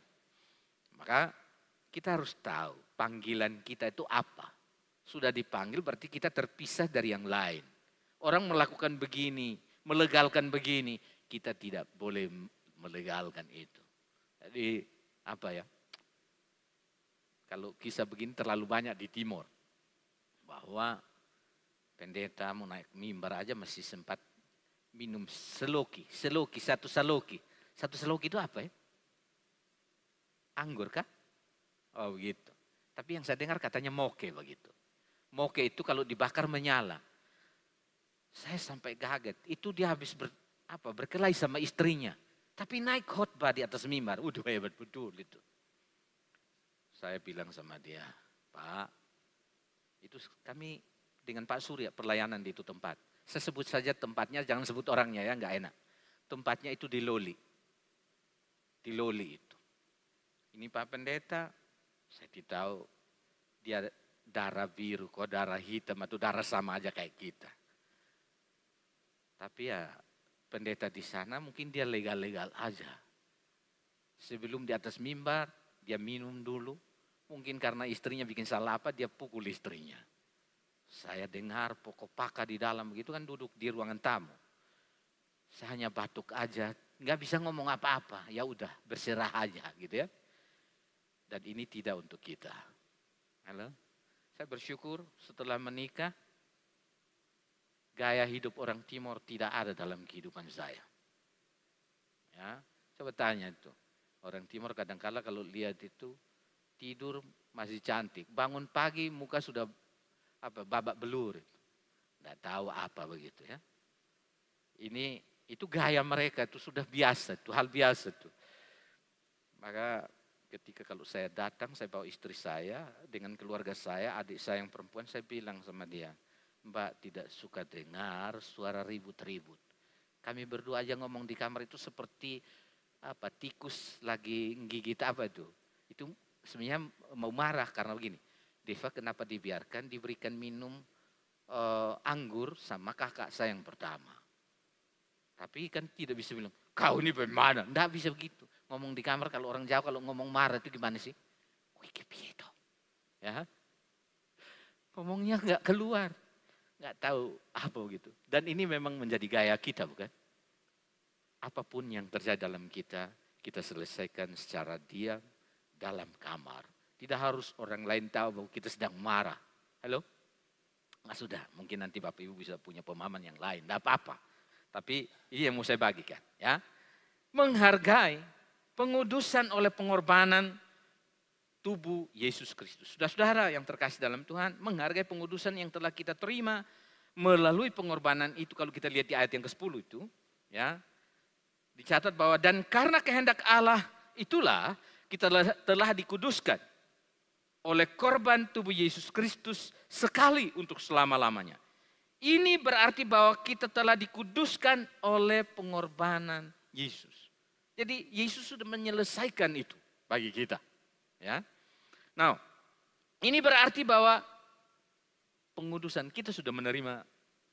Maka kita harus tahu panggilan kita itu apa. Sudah dipanggil berarti kita terpisah dari yang lain. Orang melakukan begini, melegalkan begini, kita tidak boleh melegalkan itu. Jadi apa ya? Kalau kisah begini terlalu banyak di Timur. Bahwa pendeta mau naik mimbar aja masih sempat minum satu saloki. Satu saloki itu apa ya? Anggur kah? Oh begitu. Tapi yang saya dengar katanya moke begitu. Moke itu kalau dibakar menyala. Saya sampai kaget. Itu dia habis berkelahi sama istrinya. Tapi naik khotbah di atas mimbar. Udah hebat betul itu. Saya bilang sama dia, Pak, itu kami dengan Pak Surya pelayanan di itu tempat. Saya sebut saja tempatnya, jangan sebut orangnya ya, nggak enak. Tempatnya itu di Loli. Di Loli itu. Ini Pak Pendeta, saya tidak tahu dia darah biru, kok darah hitam atau darah sama aja kayak kita. Tapi ya pendeta di sana mungkin dia legal-legal aja. Sebelum di atas mimbar, dia minum dulu. Mungkin karena istrinya bikin salah apa, dia pukul istrinya. Saya dengar pokok paka di dalam begitu kan, duduk di ruangan tamu. Saya hanya batuk aja, nggak bisa ngomong apa-apa. Ya udah berserah aja gitu ya. Dan ini tidak untuk kita. Halo? Saya bersyukur setelah menikah, gaya hidup orang Timur tidak ada dalam kehidupan saya. Ya, coba tanya itu. Orang Timur kadang-kala kalau lihat itu tidur masih cantik, bangun pagi muka sudah babak belur, nggak tahu apa begitu ya. Itu gaya mereka, itu sudah biasa, itu hal biasa tuh. Maka ketika kalau saya datang, saya bawa istri saya dengan keluarga saya, adik saya yang perempuan, saya bilang sama dia, Mbak tidak suka dengar suara ribut-ribut. Kami berdua aja ngomong di kamar itu seperti tikus lagi gigit apa itu. Itu sebenarnya mau marah karena begini. Deva kenapa dibiarkan diberikan minum anggur sama kakak saya yang pertama. Tapi kan tidak bisa bilang, kau ini bagaimana? Tidak bisa begitu. Ngomong di kamar kalau orang Jawa kalau ngomong marah itu gimana sih? Wikipiedo. Ya. Ngomongnya nggak keluar. Nggak tahu apa begitu. Dan ini memang menjadi gaya kita bukan? Apapun yang terjadi dalam kita selesaikan secara diam dalam kamar. Tidak harus orang lain tahu bahwa kita sedang marah. Halo? Nah sudah, mungkin nanti Bapak Ibu bisa punya pemahaman yang lain. Tidak apa-apa. Tapi ini yang mau saya bagikan ya. Menghargai pengudusan oleh pengorbanan tubuh Yesus Kristus. Saudara-saudara yang terkasih dalam Tuhan, menghargai pengudusan yang telah kita terima melalui pengorbanan itu. Kalau kita lihat di ayat yang ke-10 itu, ya, dicatat bahwa dan karena kehendak Allah itulah kita telah dikuduskan oleh korban tubuh Yesus Kristus sekali untuk selama-lamanya. Ini berarti bahwa kita telah dikuduskan oleh pengorbanan Yesus. Jadi Yesus sudah menyelesaikan itu bagi kita. Ya, nah ini berarti bahwa pengudusan kita sudah menerima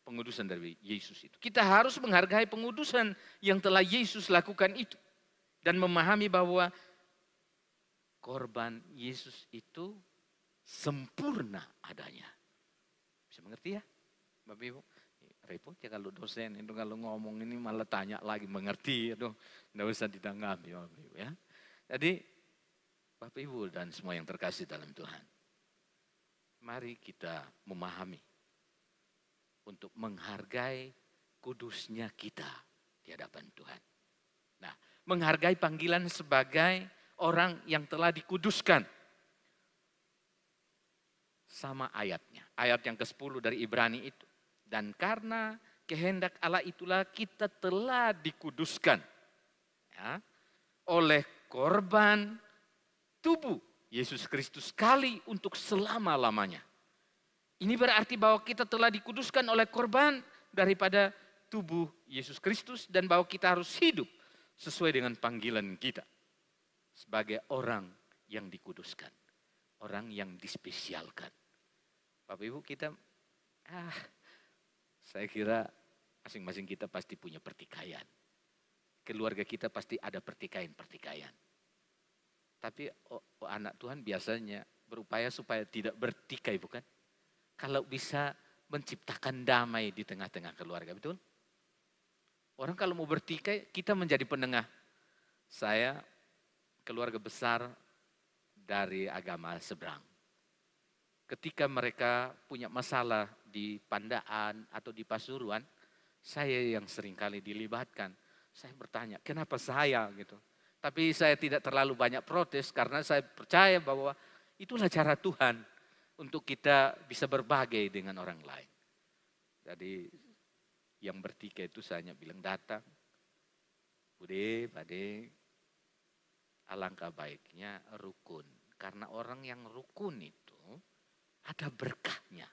pengudusan dari Yesus itu. Kita harus menghargai pengudusan yang telah Yesus lakukan itu dan memahami bahwa korban Yesus itu sempurna adanya. Bisa mengerti ya, Bapak Ibu? Repot ya kalau dosen itu kalau ngomong ini malah tanya lagi mengerti, aduh, nggak usah ditanggapi Bapak Ibu ya. Jadi Bapak Ibu dan semua yang terkasih dalam Tuhan, mari kita memahami untuk menghargai kudusnya kita di hadapan Tuhan. Nah, menghargai panggilan sebagai orang yang telah dikuduskan. Sama ayatnya, ayat yang ke-10 dari Ibrani itu. Dan karena kehendak Allah itulah kita telah dikuduskan ya, oleh korban tubuh Yesus Kristus sekali untuk selama-lamanya. Ini berarti bahwa kita telah dikuduskan oleh korban daripada tubuh Yesus Kristus dan bahwa kita harus hidup sesuai dengan panggilan kita sebagai orang yang dikuduskan, orang yang dispesialkan. Bapak Ibu kita, saya kira masing-masing kita pasti punya pertikaian. Keluarga kita pasti ada pertikaian-pertikaian. Tapi anak Tuhan biasanya berupaya supaya tidak bertikai, bukan? Kalau bisa menciptakan damai di tengah-tengah keluarga, betul? Orang kalau mau bertikai, kita menjadi penengah. Saya keluarga besar dari agama seberang. Ketika mereka punya masalah di Pandaan atau di Pasuruan, saya yang seringkali dilibatkan. Saya bertanya, kenapa saya gitu? Tapi saya tidak terlalu banyak protes karena saya percaya bahwa itulah cara Tuhan untuk kita bisa berbagai dengan orang lain. Jadi yang bertikai itu saya hanya bilang datang, Bude, Bade, alangkah baiknya rukun. Karena orang yang rukun itu ada berkahnya.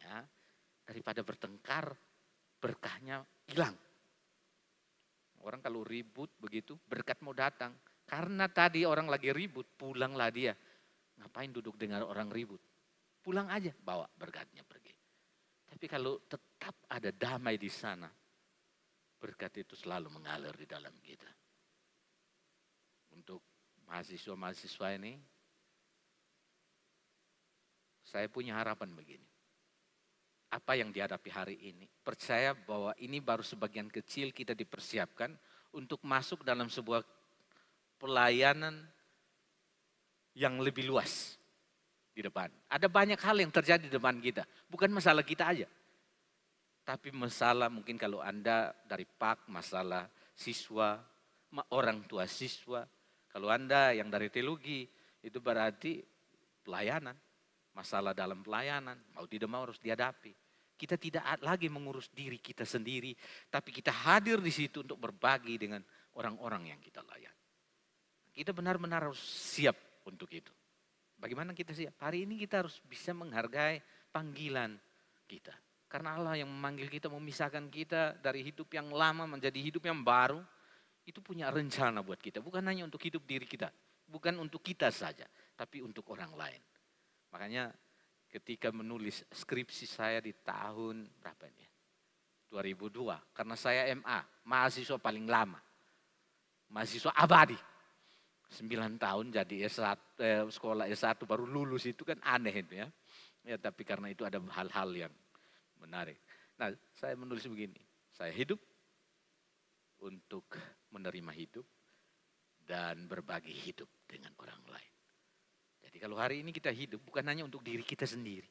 Ya, daripada bertengkar, berkahnya hilang. Orang kalau ribut begitu, berkat mau datang. Karena tadi orang lagi ribut, pulanglah dia. Ngapain duduk dengan orang ribut? Pulang aja, bawa berkatnya pergi. Tapi kalau tetap ada damai di sana, berkat itu selalu mengalir di dalam kita. Untuk mahasiswa-mahasiswa ini, saya punya harapan begini. Apa yang dihadapi hari ini, percaya bahwa ini baru sebagian kecil kita dipersiapkan untuk masuk dalam sebuah pelayanan yang lebih luas di depan. Ada banyak hal yang terjadi di depan kita, bukan masalah kita aja. Tapi masalah mungkin kalau Anda dari PAK, masalah siswa, orang tua siswa. Kalau Anda yang dari teologi, itu berarti pelayanan. Masalah dalam pelayanan, mau tidak mau harus dihadapi. Kita tidak lagi mengurus diri kita sendiri, tapi kita hadir di situ untuk berbagi dengan orang-orang yang kita layani. Kita benar-benar harus siap untuk itu. Bagaimana kita siap? Hari ini kita harus bisa menghargai panggilan kita. Karena Allah yang memanggil kita, memisahkan kita dari hidup yang lama menjadi hidup yang baru, itu punya rencana buat kita. Bukan hanya untuk hidup diri kita, bukan untuk kita saja, tapi untuk orang lain. Makanya ketika menulis skripsi saya di tahun berapa ini? 2002. Karena saya MA, mahasiswa paling lama. Mahasiswa abadi. 9 tahun jadi sekolah S1 baru lulus itu kan aneh itu ya. Ya tapi karena itu ada hal-hal yang menarik. Nah saya menulis begini. Saya hidup untuk menerima hidup dan berbagi hidup dengan orang lain. Jadi kalau hari ini kita hidup bukan hanya untuk diri kita sendiri.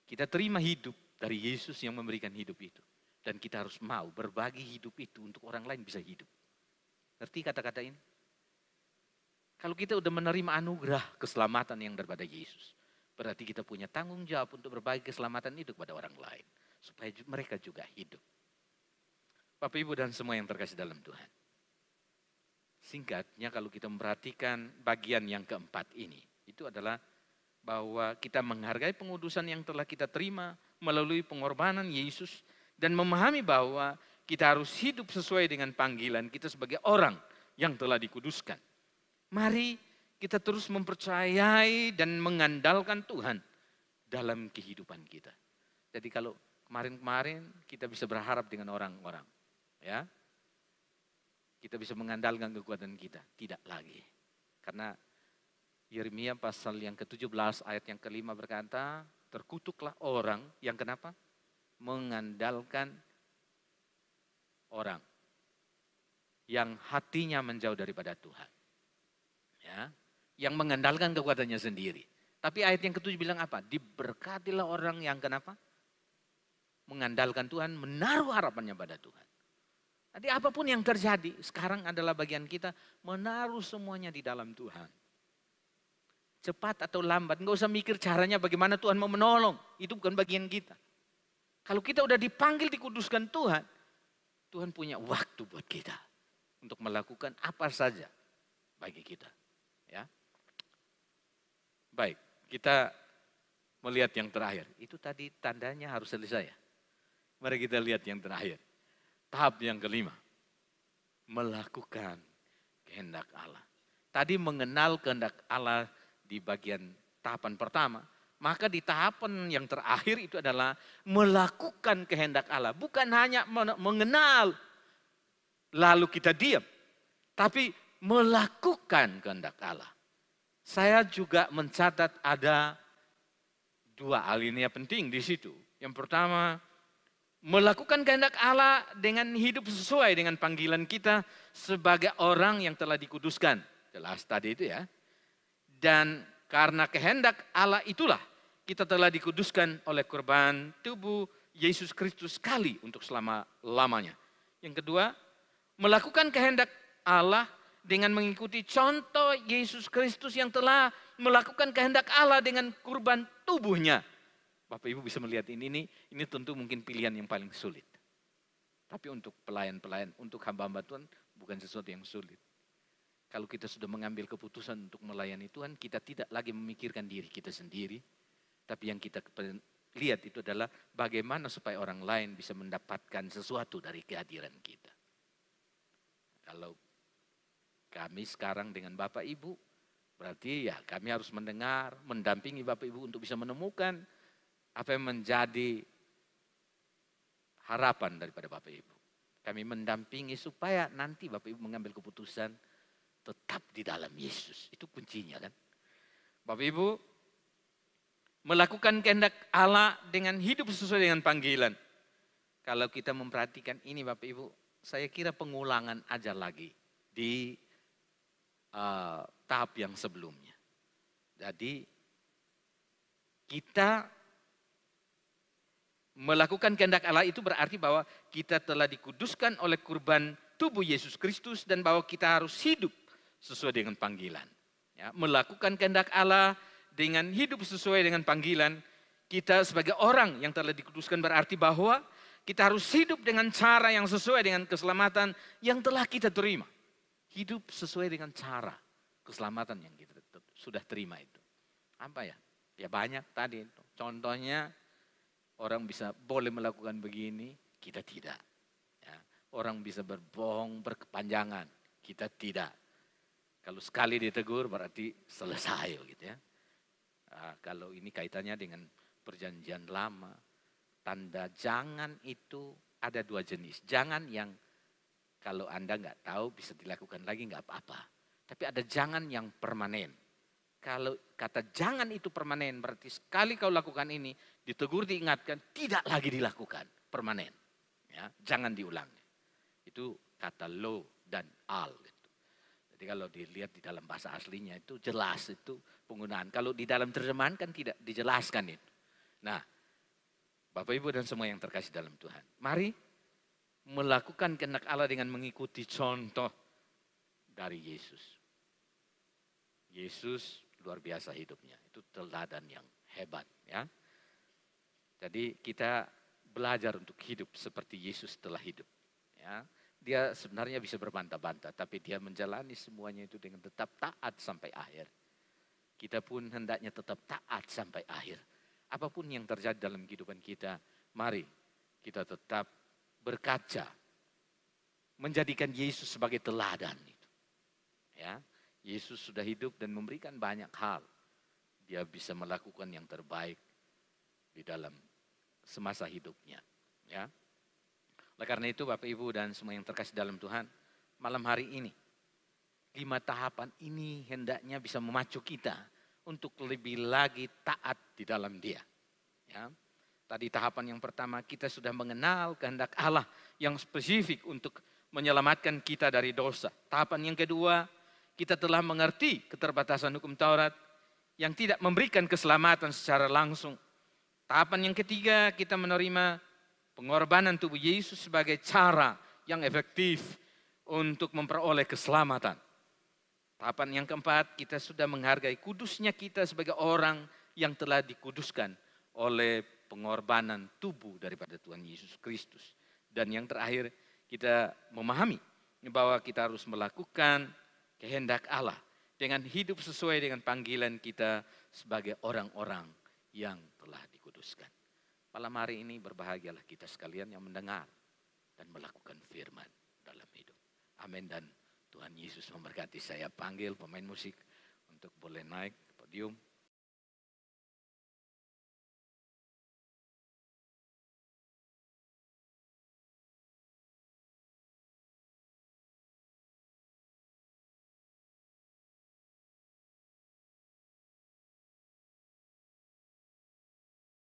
Kita terima hidup dari Yesus yang memberikan hidup itu. Dan kita harus mau berbagi hidup itu untuk orang lain bisa hidup. Ngerti kata-kata ini? Kalau kita udah menerima anugerah keselamatan yang daripada Yesus, berarti kita punya tanggung jawab untuk berbagi keselamatan itu kepada orang lain. Supaya mereka juga hidup. Bapak Ibu dan semua yang terkasih dalam Tuhan. Singkatnya kalau kita memperhatikan bagian yang keempat ini, itu adalah bahwa kita menghargai pengudusan yang telah kita terima melalui pengorbanan Yesus dan memahami bahwa kita harus hidup sesuai dengan panggilan kita sebagai orang yang telah dikuduskan. Mari kita terus mempercayai dan mengandalkan Tuhan dalam kehidupan kita. Jadi kalau kemarin-kemarin kita bisa berharap dengan orang-orang, ya, kita bisa mengandalkan kekuatan kita, tidak lagi. Karena Yeremia pasal yang ke-17 ayat yang ke-5 berkata, terkutuklah orang yang kenapa? Mengandalkan orang yang hatinya menjauh daripada Tuhan. Ya, yang mengandalkan kekuatannya sendiri. Tapi ayat yang ke-7 bilang apa? Diberkatilah orang yang kenapa? Mengandalkan Tuhan, menaruh harapannya pada Tuhan. Jadi apapun yang terjadi, sekarang adalah bagian kita menaruh semuanya di dalam Tuhan. Cepat atau lambat, enggak usah mikir caranya bagaimana Tuhan mau menolong. Itu bukan bagian kita. Kalau kita udah dipanggil dikuduskan Tuhan, Tuhan punya waktu buat kita untuk melakukan apa saja bagi kita. Ya, baik, kita melihat yang terakhir. Itu tadi tandanya harus selesai ya. Mari kita lihat yang terakhir. Tahap yang kelima. Melakukan kehendak Allah. Tadi mengenal kehendak Allah di bagian tahapan pertama. Maka di tahapan yang terakhir itu adalah melakukan kehendak Allah. Bukan hanya mengenal lalu kita diam. Tapi melakukan kehendak Allah. Saya juga mencatat ada dua alinea penting di situ. Yang pertama, melakukan kehendak Allah dengan hidup sesuai dengan panggilan kita sebagai orang yang telah dikuduskan. Jelas tadi itu ya. Dan karena kehendak Allah itulah kita telah dikuduskan oleh korban tubuh Yesus Kristus sekali untuk selama-lamanya. Yang kedua, melakukan kehendak Allah dengan mengikuti contoh Yesus Kristus yang telah melakukan kehendak Allah dengan kurban tubuhnya. Bapak Ibu bisa melihat ini tentu mungkin pilihan yang paling sulit. Tapi untuk pelayan-pelayan, untuk hamba-hamba Tuhan bukan sesuatu yang sulit. Kalau kita sudah mengambil keputusan untuk melayani Tuhan, kita tidak lagi memikirkan diri kita sendiri. Tapi yang kita lihat itu adalah bagaimana supaya orang lain bisa mendapatkan sesuatu dari kehadiran kita. Kalau kami sekarang dengan Bapak Ibu, berarti ya kami harus mendengar, mendampingi Bapak Ibu untuk bisa menemukan apa yang menjadi harapan daripada Bapak Ibu. Kami mendampingi supaya nanti Bapak Ibu mengambil keputusan tetap di dalam Yesus. Itu kuncinya kan. Bapak Ibu, melakukan kehendak Allah dengan hidup sesuai dengan panggilan. Kalau kita memperhatikan ini Bapak Ibu, saya kira pengulangan aja lagi di tahap yang sebelumnya. Jadi kita melakukan kehendak Allah itu berarti bahwa kita telah dikuduskan oleh kurban tubuh Yesus Kristus dan bahwa kita harus hidup sesuai dengan panggilan. Ya, melakukan kehendak Allah dengan hidup sesuai dengan panggilan, kita sebagai orang yang telah dikuduskan berarti bahwa kita harus hidup dengan cara yang sesuai dengan keselamatan yang telah kita terima. Hidup sesuai dengan cara keselamatan yang kita sudah terima itu. Apa ya? Ya banyak tadi itu. Contohnya orang bisa boleh melakukan begini, kita tidak. Ya, orang bisa berbohong berkepanjangan, kita tidak. Kalau sekali ditegur berarti selesai gitu ya. Kalau ini kaitannya dengan perjanjian lama, tanda jangan itu ada dua jenis. Jangan yang kalau Anda nggak tahu bisa dilakukan lagi nggak apa-apa. Tapi ada jangan yang permanen. Kalau kata jangan itu permanen berarti sekali kau lakukan ini ditegur diingatkan tidak lagi dilakukan permanen. Ya, jangan diulangi. Itu kata lo dan al. Gitu. Jadi kalau dilihat di dalam bahasa aslinya itu jelas itu penggunaan. Kalau di dalam terjemahan kan tidak dijelaskan itu. Nah, Bapak Ibu dan semua yang terkasih dalam Tuhan. Mari melakukan kehendak Allah dengan mengikuti contoh dari Yesus. Yesus luar biasa hidupnya, itu teladan yang hebat ya. Jadi kita belajar untuk hidup seperti Yesus telah hidup. Ya, dia sebenarnya bisa berbantah-bantah, tapi dia menjalani semuanya itu dengan tetap taat sampai akhir. Kita pun hendaknya tetap taat sampai akhir. Apapun yang terjadi dalam kehidupan kita, mari kita tetap berkaca, menjadikan Yesus sebagai teladan. Ya, Yesus sudah hidup dan memberikan banyak hal. Dia bisa melakukan yang terbaik di dalam semasa hidupnya. Ya. Oleh karena itu Bapak Ibu dan semua yang terkasih dalam Tuhan, malam hari ini 5 tahapan ini hendaknya bisa memacu kita untuk lebih lagi taat di dalam Dia. Ya. Tadi tahapan yang pertama, kita sudah mengenal kehendak Allah yang spesifik untuk menyelamatkan kita dari dosa. Tahapan yang kedua, kita telah mengerti keterbatasan hukum Taurat yang tidak memberikan keselamatan secara langsung. Tahapan yang ketiga, kita menerima pengorbanan tubuh Yesus sebagai cara yang efektif untuk memperoleh keselamatan. Tahapan yang keempat, kita sudah menghargai kudusnya kita sebagai orang yang telah dikuduskan oleh pengorbanan tubuh daripada Tuhan Yesus Kristus. Dan yang terakhir, kita memahami bahwa kita harus melakukan kehendak Allah dengan hidup sesuai dengan panggilan kita sebagai orang-orang yang telah dikuduskan. Malam hari ini berbahagialah kita sekalian yang mendengar dan melakukan firman dalam hidup. Amin dan Tuhan Yesus memberkati. Saya panggil pemain musik untuk boleh naik ke podium.